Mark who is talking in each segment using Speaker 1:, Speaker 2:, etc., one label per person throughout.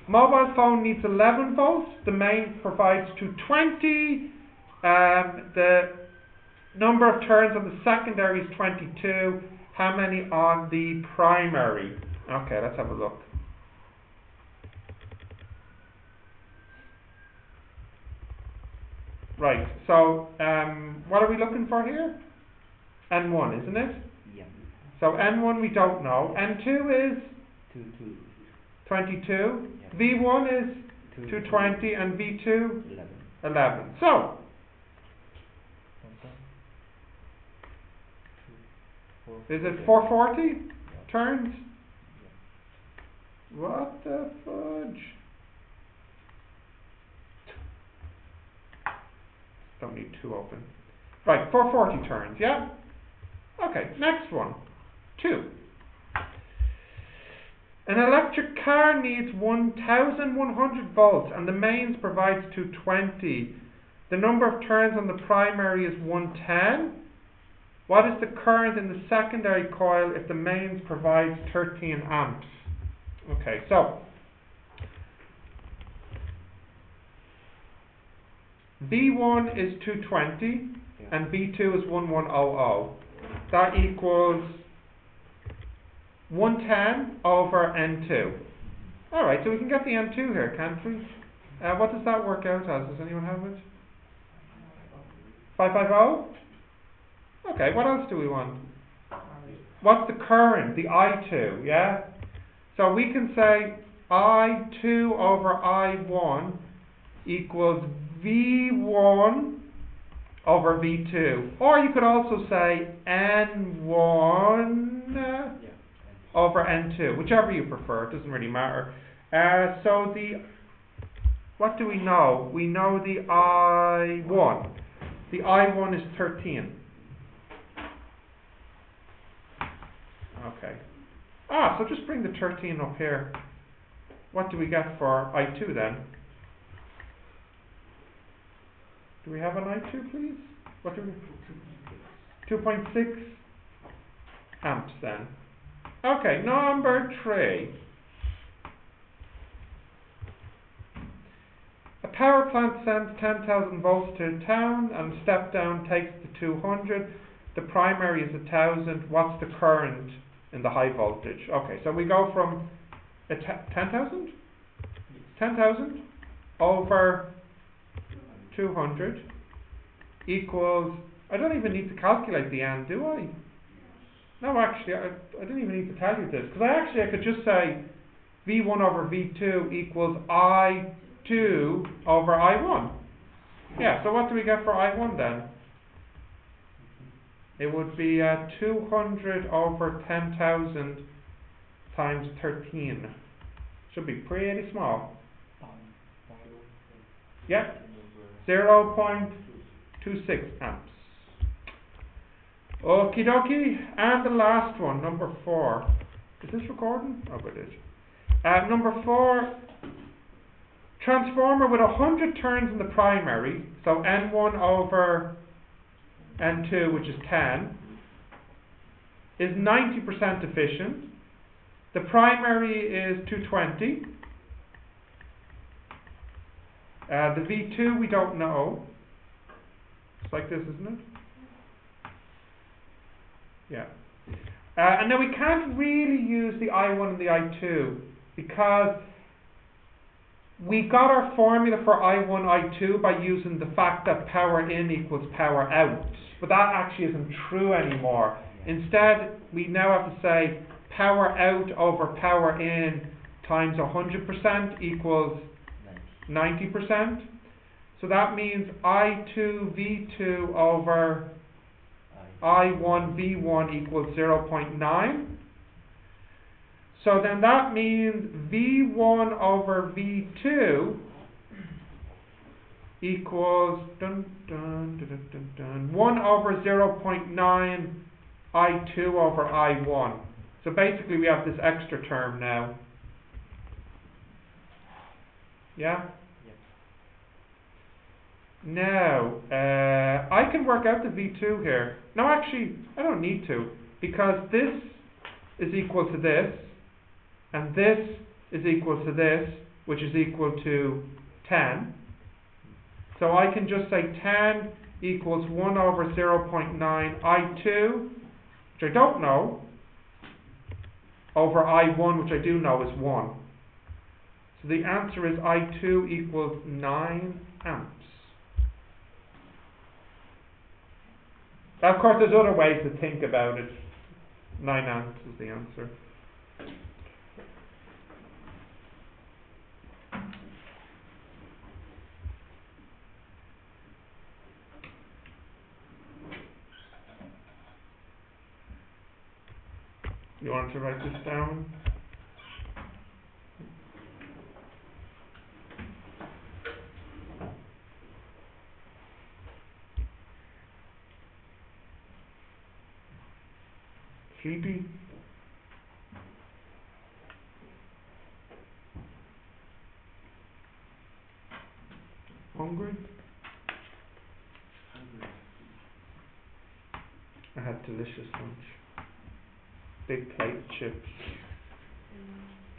Speaker 1: Mobile phone needs 11 volts. The mains provides 220. The number of turns on the secondary is 22. How many on the primary? Okay, let's have a look. Right, so what are we looking for here? N1, isn't it?
Speaker 2: Yeah.
Speaker 1: So N1 we don't know. N2 is 22.
Speaker 2: Yeah.
Speaker 1: V1 is 220 and V2 11. So is it 440 turns? What the fudge? Don't need 2 open. Right, 440 turns, yeah? Okay, next one. 2. An electric car needs 1,100 volts and the mains provides 220. The number of turns on the primary is 110. What is the current in the secondary coil if the mains provides 13 amps? Okay, so V1 is 220 and V2 is 1100. That equals 110 over N2. Alright, so we can get the N2 here, can't we? What does that work out as? Does anyone have it? 550? Okay, what else do we want? What's the current? The I2, yeah? So we can say I2 over I1 equals V1 over V2. Or you could also say N1 over N2, whichever you prefer, it doesn't really matter. So what do we know? We know the I1. The I1 is 13. Okay. So just bring the 13 up here. What do we get for I2 then? Do we have an I2, please? What do we? 2.6 amps then. Okay, number 3. A power plant sends 10,000 volts to a town and step down takes the 200. The primary is 1,000. What's the current in the high voltage? Okay, so we go from 10,000? 10,000 over 200 equals, I don't even need to calculate the N, do I? No, actually, I didn't even need to tell you this, because I could just say V1 over V2 equals I2 over I1. Yeah, so what do we get for I1 then? It would be 200 over 10,000 times 13. Should be pretty small. Yeah, 0.26 amps. Okie dokie. And the last one, number 4. Is this recording? Oh, it is. Number 4. Transformer with 100 turns in the primary, so N1 over N2, which is 10, is 90% efficient. The primary is 220. The V2 we don't know. It's like this, isn't it? Yeah. And now we can't really use the I1 and the I2 because we got our formula for I1, I2 by using the fact that power in equals power out. But that actually isn't true anymore. Instead, we now have to say power out over power in times 100% equals 90%. So that means I2 V2 over I1 V1 equals 0.9. So then that means V1 over V2 equals 1 over 0.9 I2 over I1. So basically we have this extra term now. Yeah? Now, I can work out the V2 here. No, actually, I don't need to, because this is equal to this, and this is equal to this, which is equal to 10. So I can just say 10 equals 1 over 0.9 I2, which I don't know, over I1, which I do know is 1. So the answer is I2 equals 9 amps. Now, of course, there's other ways to think about it. 9 amps is the answer. You want to write this down? Sleepy? Hungry? I had delicious lunch. Big plate of chips.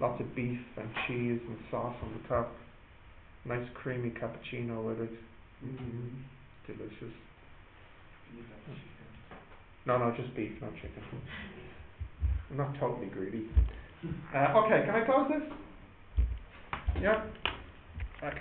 Speaker 1: Lots of beef and cheese and sauce on the top. Nice creamy cappuccino with it. Delicious. No, just beef, not chicken. I'm not totally greedy. Okay, can I close this? Yeah. Okay.